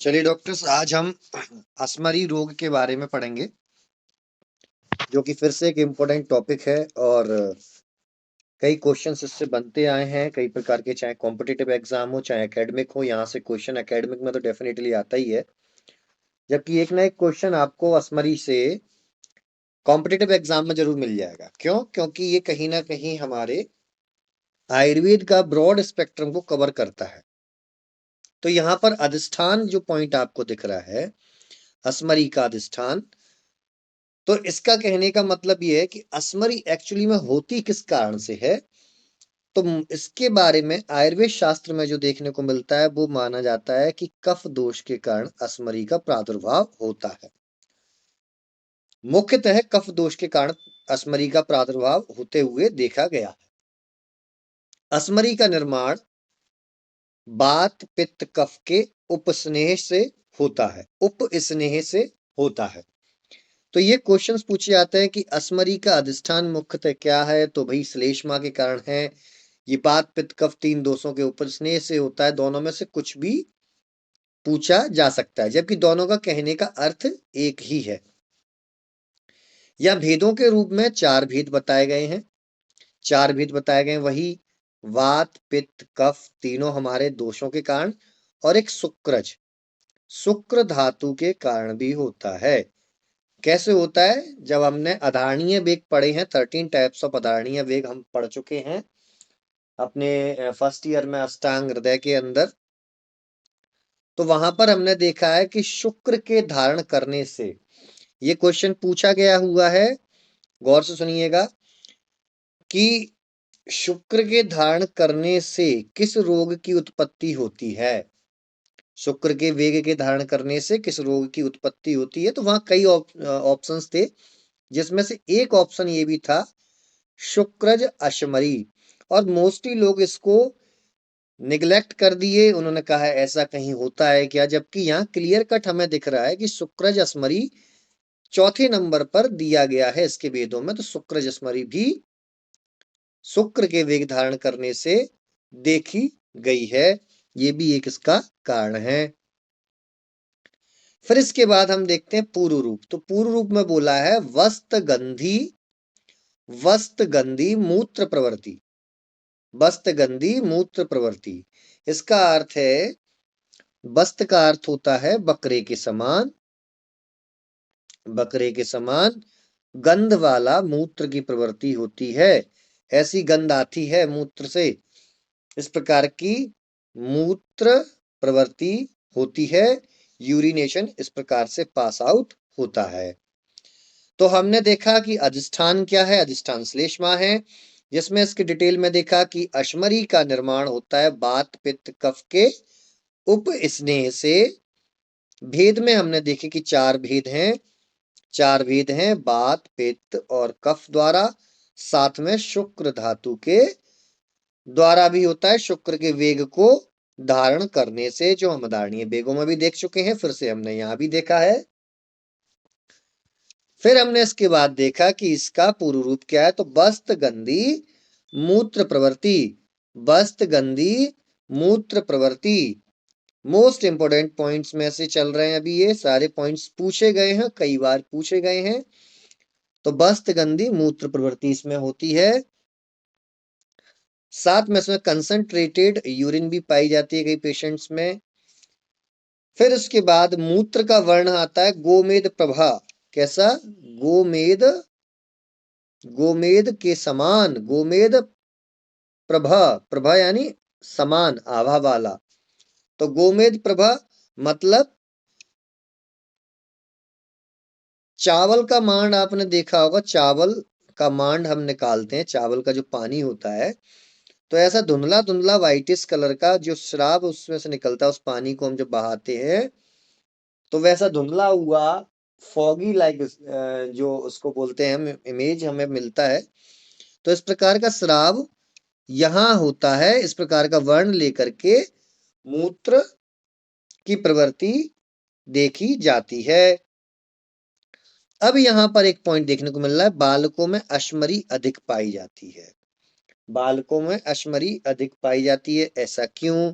चलिए डॉक्टर्स, आज हम असमरी रोग के बारे में पढ़ेंगे, जो कि फिर से एक इम्पोर्टेंट टॉपिक है। और कई क्वेश्चंस इससे बनते आए हैं, कई प्रकार के, चाहे कॉम्पिटिटिव एग्जाम हो चाहे एकेडमिक हो। यहाँ से क्वेश्चन एकेडमिक में तो डेफिनेटली आता ही है, जबकि एक ना एक क्वेश्चन आपको असमरी से कॉम्पिटिटिव एग्जाम में जरूर मिल जाएगा। क्यों? क्योंकि ये कहीं ना कहीं हमारे आयुर्वेद का ब्रॉड स्पेक्ट्रम को कवर करता है। तो यहाँ पर अधिष्ठान जो पॉइंट आपको दिख रहा है, असमरी का अधिष्ठान, तो इसका कहने का मतलब ये है कि असमरी एक्चुअली में होती किस कारण से है। तो इसके बारे में आयुर्वेद शास्त्र में जो देखने को मिलता है वो माना जाता है कि कफ दोष के कारण असमरी का प्रादुर्भाव होता है। मुख्यतः कफ दोष के कारण असमरी का प्रादुर्भाव होते हुए देखा गया है। असमरी का निर्माण वात पित्त कफ के उपस्नेह से होता है, उपस्नेह से होता है। तो ये क्वेश्चंस पूछे जाते हैं कि असमरी का अधिष्ठान मुख्यतः क्या है। तो भाई श्लेष्मा के कारण है। ये वात पित्त कफ तीन दोषों के उपस्नेह से होता है। दोनों में से कुछ भी पूछा जा सकता है, जबकि दोनों का कहने का अर्थ एक ही है। या भेदों के रूप में चार भेद बताए गए हैं। चार भेद बताए गए, वही वात पित्त कफ तीनों हमारे दोषों के कारण, और एक शुक्रज, शुक्र धातु के कारण भी होता है। कैसे होता है? जब हमने अधारणीय वेग पढ़े हैं, 13 टाइप्स ऑफ अधारणीय वेग हम पढ़ चुके हैं अपने फर्स्ट ईयर में अष्टांग हृदय के अंदर। तो वहां पर हमने देखा है कि शुक्र के धारण करने से, ये क्वेश्चन पूछा गया हुआ है, गौर से सुनिएगा, कि शुक्र के धारण करने से किस रोग की उत्पत्ति होती है। शुक्र के वेग के धारण करने से किस रोग की उत्पत्ति होती है। तो वहां कई ऑप्शंस थे, जिसमें से एक ऑप्शन ये भी था, शुक्रज अशमरी। और मोस्टली लोग इसको निगलेक्ट कर दिए। उन्होंने कहा ऐसा कहीं होता है क्या, जबकि यहाँ क्लियर कट हमें दिख रहा है कि शुक्रज अशमरी चौथे नंबर पर दिया गया है इसके वेदों में। तो शुक्रज अशमरी भी शुक्र के वेग धारण करने से देखी गई है। ये भी एक इसका कारण है। फिर इसके बाद हम देखते हैं पूर्व रूप। तो पूर्व रूप में बोला है वस्तगंधी, वस्तगंधी मूत्र प्रवृत्ति, वस्तगंधी मूत्र प्रवृत्ति। इसका अर्थ है, वस्त का अर्थ होता है बकरे के समान, बकरे के समान गंध वाला मूत्र की प्रवृत्ति होती है। ऐसी गंध आती है मूत्र से, इस प्रकार की मूत्र प्रवृत्ति होती है। यूरिनेशन इस प्रकार से पास आउट होता है। तो हमने देखा कि अधिष्ठान क्या है। अधिष्ठान श्लेष्मा है, जिसमें इसके डिटेल में देखा कि अश्मरी का निर्माण होता है वात पित्त कफ के उप स्नेह से। भेद में हमने देखे कि चार भेद हैं, चार भेद हैं वात पित्त और कफ द्वारा, साथ में शुक्र धातु के द्वारा भी होता है, शुक्र के वेग को धारण करने से, जो हम धारणीय वेगों में भी देख चुके हैं, फिर से हमने यहां भी देखा है। फिर हमने इसके बाद देखा कि इसका पूर्व रूप क्या है। तो वस्त गंधी मूत्र प्रवृत्ति, वस्त गंधी मूत्र प्रवृत्ति। मोस्ट इंपोर्टेंट पॉइंट्स में से चल रहे हैं अभी, ये सारे पॉइंट्स पूछे गए हैं, कई बार पूछे गए हैं। तो वस्त गंधी मूत्र प्रवृत्ति इसमें होती है। साथ में इसमें कंसंट्रेटेड यूरिन भी पाई जाती है कई पेशेंट्स में। फिर उसके बाद मूत्र का वर्ण आता है गोमेद प्रभा। कैसा? गोमेद, गोमेद के समान, गोमेद प्रभा, प्रभा यानी समान, आभा वाला। तो गोमेद प्रभा मतलब चावल का मांड आपने देखा होगा, चावल का मांड हम निकालते हैं, चावल का जो पानी होता है, तो ऐसा धुंधला धुंधला व्हाइटिश कलर का जो श्राव उसमें से निकलता है, उस पानी को हम जब बहाते हैं तो वैसा धुंधला हुआ फॉगी लाइक, जो उसको बोलते हैं हम, इमेज हमें मिलता है। तो इस प्रकार का श्राव यहां होता है, इस प्रकार का वर्ण लेकर के मूत्र की प्रवृत्ति देखी जाती है। अब यहां पर एक पॉइंट देखने को मिल रहा है, बालकों में अश्मरी अधिक पाई जाती है। बालकों में अश्मरी अधिक पाई जाती है, ऐसा क्यों?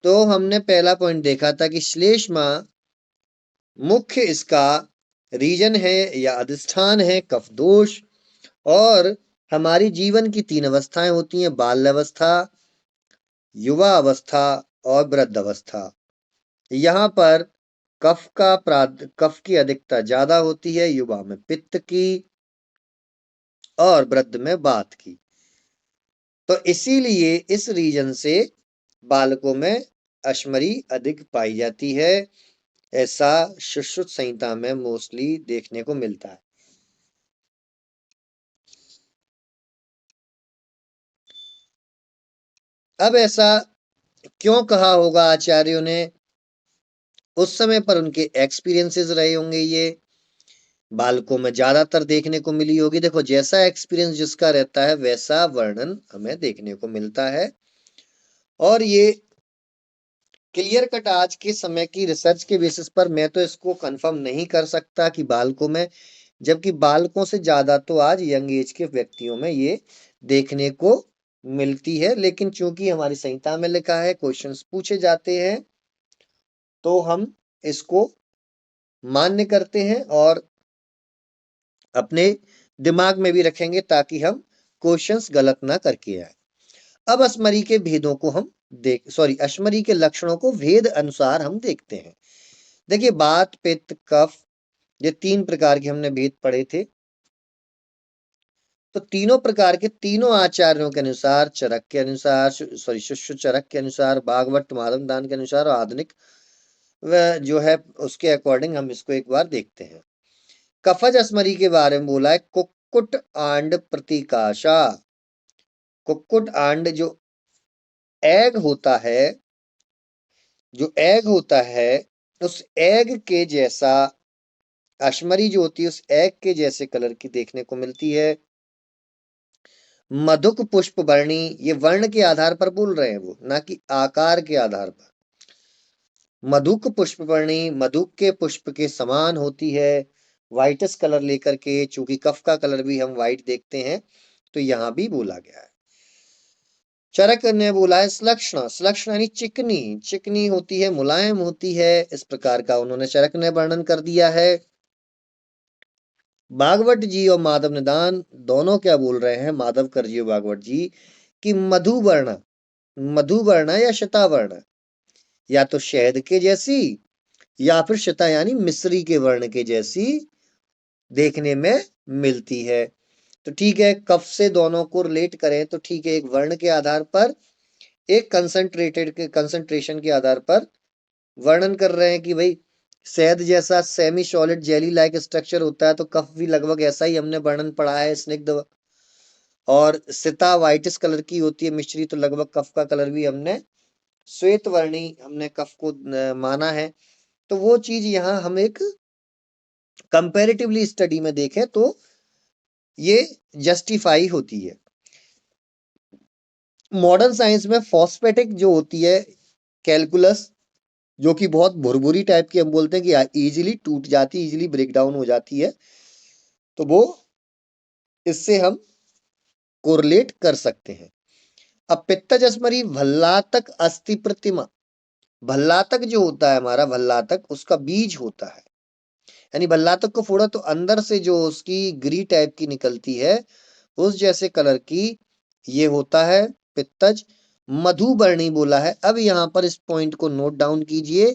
तो हमने पहला पॉइंट देखा था कि श्लेष्मा मुख्य इसका रीजन है या अधिष्ठान है कफ दोष। और हमारी जीवन की 3 अवस्थाएं होती हैं, बाल्यावस्था, युवा अवस्था और वृद्ध अवस्था। यहाँ पर कफ की अधिकता ज्यादा होती है, युवा में पित्त की और वृद्ध में वात की। तो इसीलिए इस रीजन से बालकों में अश्मरी अधिक पाई जाती है, ऐसा सुश्रुत संहिता में मोस्टली देखने को मिलता है। अब ऐसा क्यों कहा होगा आचार्यों ने? उस समय पर उनके एक्सपीरियंसेस रहे होंगे, ये बालकों में ज्यादातर देखने को मिली होगी। देखो, जैसा एक्सपीरियंस जिसका रहता है वैसा वर्णन हमें देखने को मिलता है। और ये क्लियर कट आज के समय की रिसर्च के बेसिस पर मैं तो इसको कंफर्म नहीं कर सकता कि बालकों में, जबकि बालकों से ज्यादा तो आज यंग एज के व्यक्तियों में ये देखने को मिलती है। लेकिन चूंकि हमारी संहिता में लिखा है, क्वेश्चंस पूछे जाते हैं, तो हम इसको मान्य करते हैं और अपने दिमाग में भी रखेंगे ताकि हम क्वेश्चंस गलत ना करके आए। अब अश्मरी के भेदों को हम अश्मरी के लक्षणों को भेद अनुसार हम देखते हैं। देखिए, बात पित्त कफ, ये 3 प्रकार के हमने भेद पढ़े थे। तो तीनों प्रकार के तीनों आचार्यों के अनुसार, चरक के अनुसार, सुश्रुत चरक के अनुसार, भागवत माधव दान के अनुसार और आधुनिक जो है उसके अकॉर्डिंग हम इसको एक बार देखते हैं। कफज अश्मरी के बारे में बोला है, कुक्कुट आंड प्रतिकाशा। कुक्कुट आंड जो एग होता है, उस एग के जैसा अश्मरी जो होती है, उस एग के जैसे कलर की देखने को मिलती है। मधुक पुष्प वर्णी, ये वर्ण के आधार पर बोल रहे हैं वो, ना कि आकार के आधार पर। मधुक पुष्प वर्णी, मधुक के पुष्प के समान होती है, व्हाइटस कलर लेकर के। चूंकि कफ का कलर भी हम व्हाइट देखते हैं, तो यहां भी बोला गया है। चरक ने बोला है श्लक्ष्ण, श्लक्ष्ण यानी चिकनी, चिकनी होती है, मुलायम होती है, इस प्रकार का उन्होंने चरक ने वर्णन कर दिया है। भागवत जी और माधव निदान दोनों क्या बोल रहे हैं, माधवकर जी और भागवत जी, कि मधुवर्ण या शतावर्ण, या तो शहद के जैसी या फिर शता यानी मिश्री के वर्ण के जैसी देखने में मिलती है। तो ठीक है, कफ से दोनों को रिलेट करें तो ठीक है, एक वर्ण के आधार पर, एक कंसंट्रेशन के आधार पर वर्णन कर रहे हैं कि भाई शहद जैसा semi solid jelly like structure होता है, तो कफ भी लगभग ऐसा ही हमने वर्णन पढ़ा है, स्निग्ध। और सिता व्हाइटिस कलर की होती है, मिश्री तो लगभग कफ का कलर भी हमने श्वेत वर्णी हमने कफ को माना है। तो वो चीज यहाँ हम एक कंपैरेटिवली स्टडी में देखें तो ये जस्टिफाई होती है। मॉडर्न साइंस में फॉस्फेटिक जो होती है कैलकुलस, जो कि बहुत भुरभुरी टाइप की, हम बोलते हैं कि इजीली टूट जाती, इजीली ब्रेक डाउन हो जाती है, तो वो इससे हम कोरिलेट कर सकते हैं। अब पित्तज अश्मरी भल्लातक अस्थि प्रतिमा, भल्लातक जो होता है हमारा, भल्लातक उसका बीज होता है, यानी भल्लातक को फोड़ा तो अंदर से जो उसकी ग्री टाइप की निकलती है, उस जैसे कलर की ये होता है पित्तज। मधुवर्णी बोला है। अब यहां पर इस पॉइंट को नोट डाउन कीजिए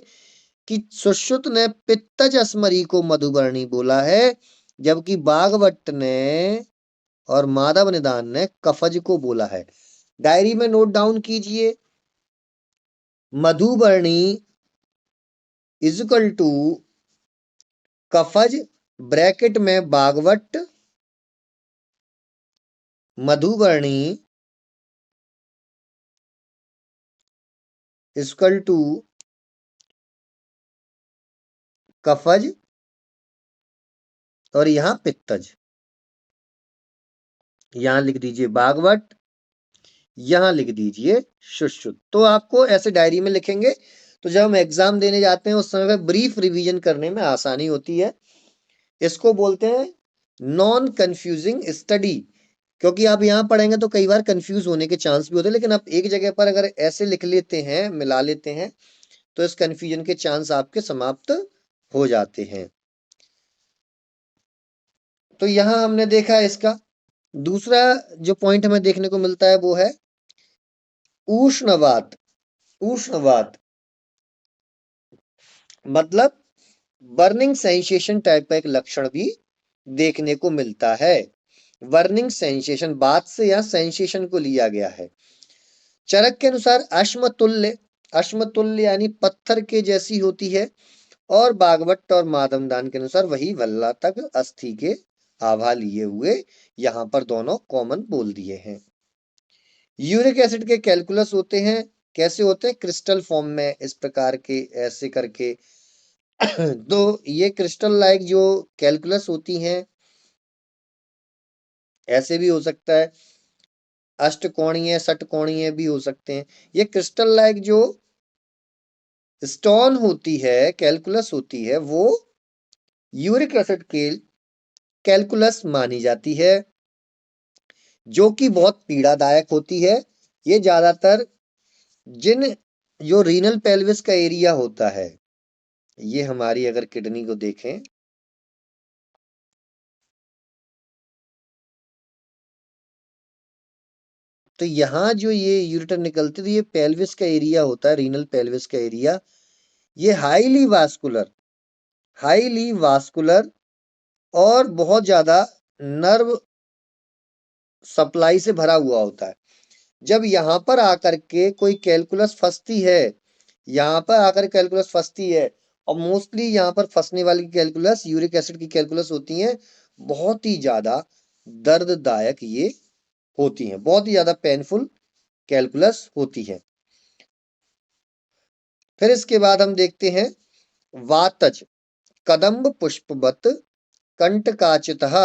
कि सुश्रुत ने पित्तज अश्मरी को मधुवर्णी बोला है, जबकि भागवत ने और माधव निदान ने कफज को बोला है। डायरी में नोट डाउन कीजिए, मधुवर्णी इजकल टू कफज, ब्रैकेट में भागवत, मधुवर्णी इजकल टू कफज और यहां पित्तज। यहां लिख दीजिए भागवत, यहां लिख दीजिए सुश्रुत। तो आपको ऐसे डायरी में लिखेंगे तो जब हम एग्जाम देने जाते हैं उस समय ब्रीफ रिवीजन करने में आसानी होती है। इसको बोलते हैं नॉन कंफ्यूजिंग स्टडी, क्योंकि आप यहाँ पढ़ेंगे तो कई बार कंफ्यूज होने के चांस भी होते हैं, लेकिन आप एक जगह पर अगर ऐसे लिख लेते हैं, मिला लेते हैं, तो इस कंफ्यूजन के चांस आपके समाप्त हो जाते हैं। तो यहां हमने देखा इसका दूसरा जो पॉइंट हमें देखने को मिलता है वो है उष्णवात। उष्णवात मतलब बर्निंग सेंसेशन टाइप का एक लक्षण भी देखने को मिलता है। बर्निंग सेंसेशन, बात से या सेंसेशन को लिया गया है। चरक के अनुसार अश्मतुल्य, अश्मतुल्य यानी पत्थर के जैसी होती है, और बागवट और माधवदान के अनुसार वही वल्ला तक अस्थि के आभा लिए हुए, यहां पर दोनों कॉमन बोल दिए हैं। यूरिक एसिड के कैलकुलस होते हैं, कैसे होते हैं? क्रिस्टल फॉर्म में, इस प्रकार के ऐसे करके। तो ये क्रिस्टल लाइक जो कैलकुलस होती हैं, ऐसे भी हो सकता है, अष्टकोणीय षटकोणीय भी हो सकते हैं। ये क्रिस्टल लाइक जो स्टोन होती है, कैलकुलस होती है, वो यूरिक एसिड के कैलकुलस मानी जाती है, जो कि बहुत पीड़ादायक होती है। ये ज्यादातर जिन जो रीनल पेल्विस का एरिया होता है, ये हमारी अगर किडनी को देखें, तो यहाँ जो ये यूरेटर निकलती है, तो ये पेल्विस का एरिया होता है, रीनल पेल्विस का एरिया। ये हाईली वास्कुलर और बहुत ज्यादा नर्व सप्लाई से भरा हुआ होता है। जब यहाँ पर आकर के कोई कैलकुलस फंसती है, यहाँ पर आकर कैलकुलस फंसती है, और मोस्टली यहाँ पर फंसने वाली कैलकुलस यूरिक एसिड की कैलकुलस होती है, बहुत ही ज्यादा दर्ददायक ये होती हैं, बहुत ही ज्यादा पेनफुल कैलकुलस होती है। फिर इसके बाद हम देखते हैं वातज, कदम्ब पुष्पवत कंटकाचितः,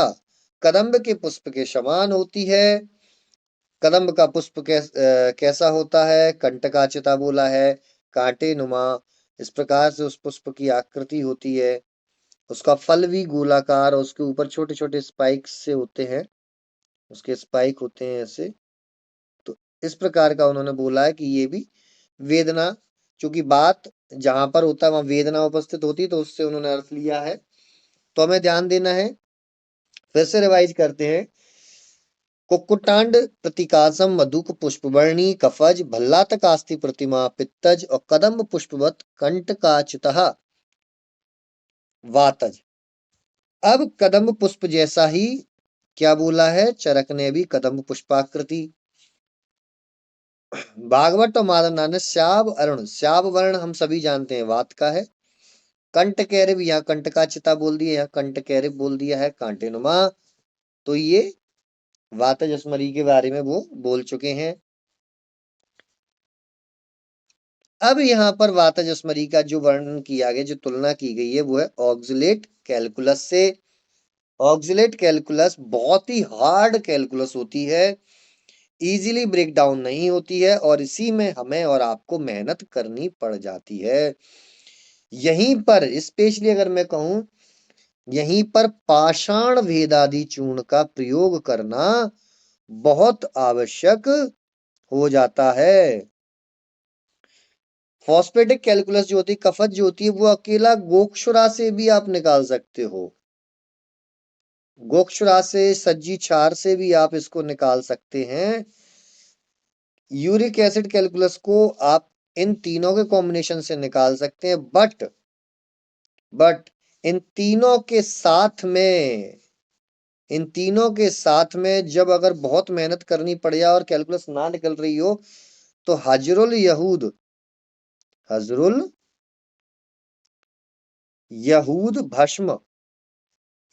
कदम्ब के पुष्प के समान होती है। कदम्ब का पुष्प कैसा होता है? कंटकाचिता बोला है, कांटे नुमा, इस प्रकार से उस पुष्प की आकृति होती है। उसका फल भी गोलाकार और उसके ऊपर छोटे छोटे स्पाइक से होते हैं, उसके स्पाइक होते हैं ऐसे। तो इस प्रकार का उन्होंने बोला है कि ये भी वेदना, चूंकि बात जहां पर होता है वहां वेदना उपस्थित होती है, तो उससे उन्होंने अर्थ लिया है। तो हमें ध्यान देना है, फिर से रिवाइज करते हैं। कुक्कुटांड प्रतीकासम मधुक पुष्पवर्णी कफज भल्लात कास्ति प्रतिमा पित्तज और कदम्ब पुष्पवत कंटकाचितः वातज। अब कदम्ब पुष्प जैसा ही क्या बोला है चरक ने भी? कदम्ब पुष्पाकृति। भागवत और माधवनाथ ने श्याव अरुण, श्याव वर्ण हम सभी जानते हैं वात का है। कंट कैरिब, यहाँ कंटकाचिता बोल दिया, यहाँ कंट कैरिब बोल दिया है, कांटेनुमा। तो ये वातजस्मरी के बारे में वो बोल चुके हैं। अब यहाँ पर वातजस्मरी का जो वर्णन किया गया, जो तुलना की गई है, वो है ऑक्सलेट कैलकुलस से। ऑक्सलेट कैलकुलस बहुत ही हार्ड कैलकुलस होती है, इजीली ब्रेक डाउन नहीं होती है, और इसी में हमें और आपको मेहनत करनी पड़ जाती है। यहीं पर स्पेशली अगर मैं कहूं, यहीं पर पाषाण भेदादि चूर्ण का प्रयोग करना बहुत आवश्यक हो जाता है। फॉस्फेटिक कैलकुलस जो होती है, कफत जो होती है, वो अकेला गोक्षुरा से भी आप निकाल सकते हो। गोक्षुरा से, सज्जी क्षार से भी आप इसको निकाल सकते हैं। यूरिक एसिड कैलकुलस को आप इन तीनों के कॉम्बिनेशन से निकाल सकते हैं, बट इन तीनों के साथ में, इन तीनों के साथ में जब अगर बहुत मेहनत करनी पड़ जाए और कैलकुलस ना निकल रही हो, तो हजरुल यहूद भस्म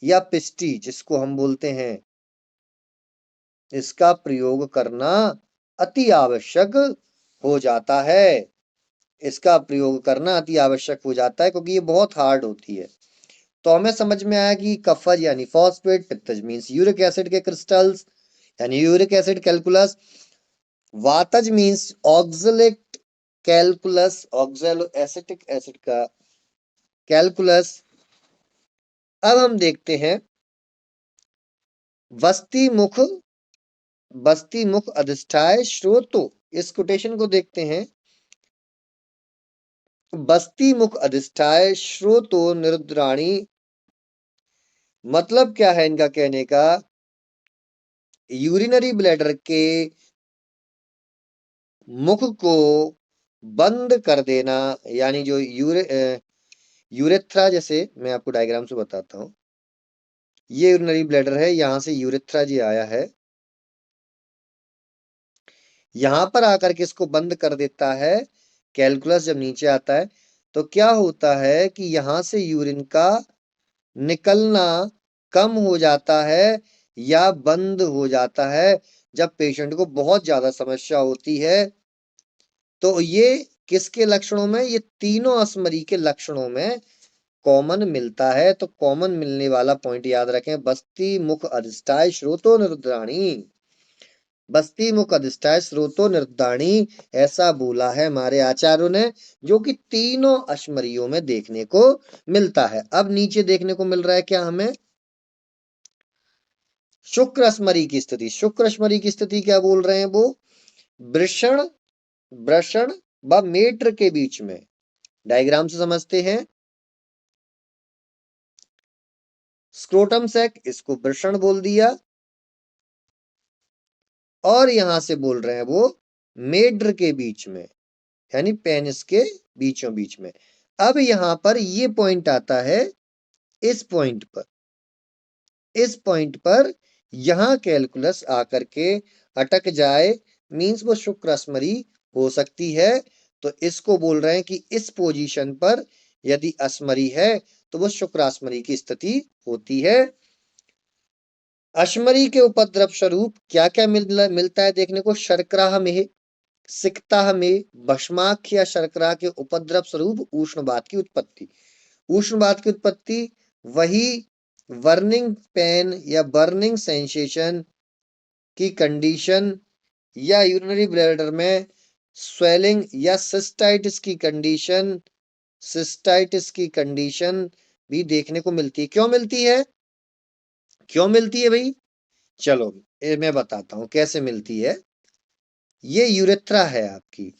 या पिष्टी जिसको हम बोलते हैं, इसका प्रयोग करना अति आवश्यक हो जाता है। इसका प्रयोग करना अति आवश्यक हो जाता है, क्योंकि ये बहुत हार्ड होती है। तो हमें समझ में आया कि कफज यानी फॉस्फेट, पित्तज मीन्स यूरिक एसिड के क्रिस्टल्स यानी यूरिक एसिड कैलकुलस, वातज means oxalate calculus, oxalo acetic acid का कैलकुलस। अब हम देखते हैं वस्ती मुख बस्ती मुख अधिष्ठाय श्रोतो, इस कोटेशन को देखते हैं। बस्ती मुख अधिष्ठाय श्रोतो निरुद्राणी, मतलब क्या है इनका कहने का, यूरिनरी ब्लैडर के मुख को बंद कर देना, यानी जो यूरेथ्रा, जैसे मैं आपको डायग्राम से बताता हूं, ये यूरिनरी ब्लैडर है, यहां से यूरेथ्रा जी आया है, यहां पर आकर के इसको बंद कर देता है। कैलकुलस जब नीचे आता है तो क्या होता है कि यहां से यूरिन का निकलना कम हो जाता है या बंद हो जाता है जब पेशेंट को बहुत ज्यादा समस्या होती है। तो ये किसके लक्षणों में, ये तीनों अस्मरी के लक्षणों में कॉमन मिलता है। तो कॉमन मिलने वाला पॉइंट याद रखें, बस्ती मुख अधिष्ठाय श्रोतो निरुद्राणी, बस्ती मुख अधिष्ठाय श्रोतो निरुद्राणी, ऐसा बोला है हमारे आचार्यों ने, जो कि तीनों अश्मरियों में देखने को मिलता है। अब नीचे देखने को मिल रहा है क्या हमें, शुक्र अश्मरी की स्थिति। शुक्र अश्मरी की स्थिति क्या बोल रहे हैं वो, वृषण, वृषण व मेट्र के बीच में, डायग्राम से समझते हैं। स्क्रोटम सैक, इसको वृषण बोल दिया, और यहां से बोल रहे हैं वो मेड्र के बीच में, यानी पेनिस के बीचों बीच में। अब यहां पर ये पॉइंट आता है, इस पॉइंट पर, इस पॉइंट पर यहां कैलकुलस आकर के अटक जाए, मींस वो शुक्र अश्मरी हो सकती है। तो इसको बोल रहे हैं कि इस पोजीशन पर यदि अश्मरी है तो वो शुक्र अश्मरी की स्थिति होती है। अश्मरी के उपद्रव स्वरूप क्या क्या मिलता है देखने को, शर्करा में, सिकता में, भस्माख्य या शर्करा के उपद्रव स्वरूप उष्णवात की उत्पत्ति। उष्णवात की उत्पत्ति वही बर्निंग पेन या बर्निंग सेंसेशन की कंडीशन, या यूरिनरी ब्लैडर में स्वेलिंग या सिस्टाइटिस की कंडीशन, सिस्टाइटिस की कंडीशन भी देखने को मिलती है। क्यों मिलती है, क्यों मिलती है भाई, चलो मैं बताता हूं कैसे मिलती है। ये यूरेथ्रा है आपकी,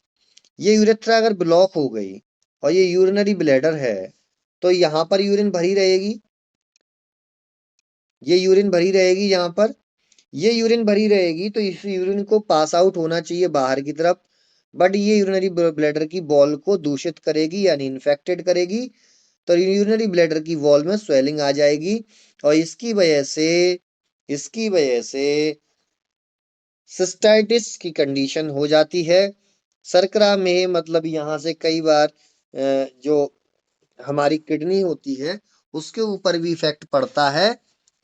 ये यूरेथ्रा अगर ब्लॉक हो गई और ये यूरिनरी ब्लैडर है तो यहां पर यूरिन भरी रहेगी, ये यूरिन भरी रहेगी, यहाँ पर ये यूरिन भरी रहेगी, तो इस यूरिन को पास आउट होना चाहिए बाहर की तरफ, बट ये यूरिनरी ब्लैडर की वॉल को दूषित करेगी यानी इन्फेक्टेड करेगी। तो यूरिनरी ब्लैडर की वॉल में स्वेलिंग आ जाएगी और इसकी वजह से सिस्टाइटिस की कंडीशन हो जाती है। शर्करा में मतलब यहाँ से कई बार जो हमारी किडनी होती है उसके ऊपर भी इफेक्ट पड़ता है,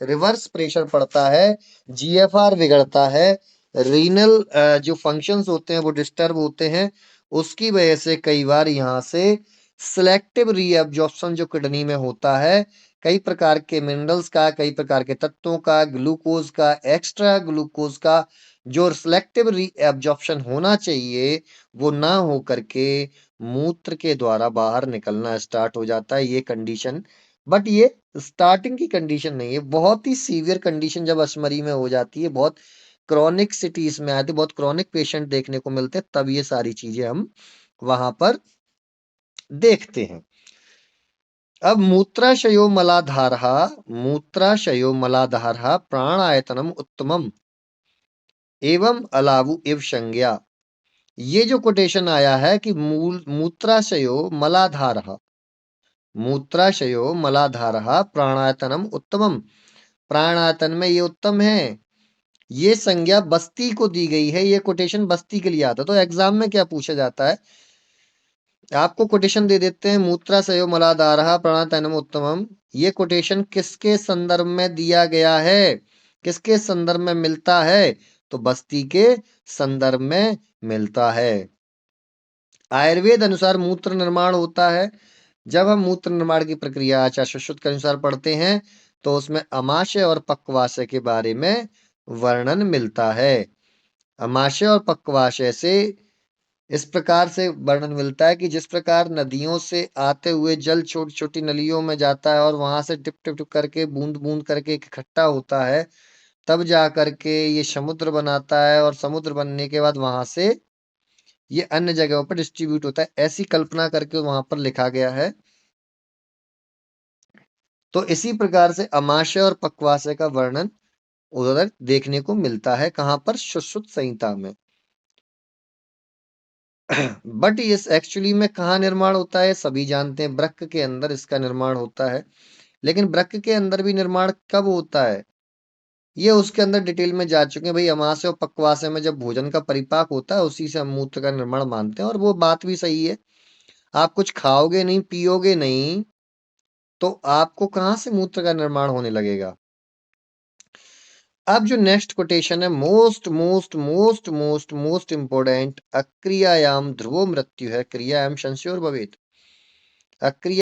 रिवर्स प्रेशर पड़ता है, जीएफआर बिगड़ता है, रीनल जो फंक्शंस होते हैं वो डिस्टर्ब होते हैं। उसकी वजह से कई बार यहाँ से सिलेक्टिव रीअब्जॉर्प्शन जो किडनी में होता है, कई प्रकार के मिनरल्स का, कई प्रकार के तत्वों का, ग्लूकोज का, एक्स्ट्रा ग्लूकोज का जो सिलेक्टिव रीअब्जॉर्प्शन होना चाहिए वो ना हो करके मूत्र के द्वारा बाहर निकलना स्टार्ट हो जाता है, ये कंडीशन। बट ये स्टार्टिंग की कंडीशन नहीं है, बहुत ही सीवियर कंडीशन जब अश्मरी में हो जाती है, बहुत क्रॉनिक सिटीज में आते, बहुत क्रॉनिक पेशेंट देखने को मिलते हैं, तब ये सारी चीजें हम वहां पर देखते हैं। अब मूत्राशयो मलाधारः, मूत्राशयो मलाधारः प्राणायतनम उत्तमम एवं अलावु इव संज्ञा। ये जो कोटेशन आया है कि मूत्राशयो मलाधारः, मूत्राशयो मलाधारः प्राणायतनम उत्तमम, प्राणायतन में ये उत्तम है, ये संज्ञा बस्ती को दी गई है। ये कोटेशन बस्ती के लिए आता है। तो एग्जाम में क्या पूछा जाता है, आपको कोटेशन दे देते हैं, मूत्राशयो मलाधारः प्राणायतनम उत्तमम, ये कोटेशन किसके संदर्भ में दिया गया है, किसके संदर्भ में मिलता है, तो बस्ती के संदर्भ में मिलता है। आयुर्वेद अनुसार मूत्र निर्माण होता है। जब हम मूत्र निर्माण की प्रक्रिया आचार्य सुश्रुत के अनुसार पढ़ते हैं तो उसमें अमाशय और पक्वाशय के बारे में वर्णन मिलता है। अमाशय और पक्वाशय से इस प्रकार से वर्णन मिलता है कि जिस प्रकार नदियों से आते हुए जल छोटी छोटी नलियों में जाता है और वहां से टिप टिप टिप करके बूंद बूंद करके इकट्ठा होता है, तब जा करके ये समुद्र बनाता है और समुद्र बनने के बाद वहां से ये अन्य जगहों पर डिस्ट्रीब्यूट होता है। ऐसी कल्पना करके वहां पर लिखा गया है। तो इसी प्रकार से अमाशय और पक्वाशय का वर्णन उधर देखने को मिलता है। कहां पर? सुश्रुत संहिता में। बट ये एक्चुअली में कहाँ निर्माण होता है? सभी जानते हैं वृक्क के अंदर इसका निर्माण होता है। लेकिन वृक्क के अंदर भी निर्माण कब होता है, ये उसके अंदर डिटेल में जा चुके हैं भाई। अमाशय और पक्वाशय में जब भोजन का परिपाक होता है उसी से हम मूत्र का निर्माण मानते हैं, और वो बात भी सही है। आप कुछ खाओगे नहीं, पियोगे नहीं, तो आपको कहां से मूत्र का निर्माण होने लगेगा? अब जो नेक्स्ट कोटेशन है, most most most most most important, अक्रियायाम ध्रुवो मृत्यु है, क्रियायाम संशयोर भवेत्। अक्रिया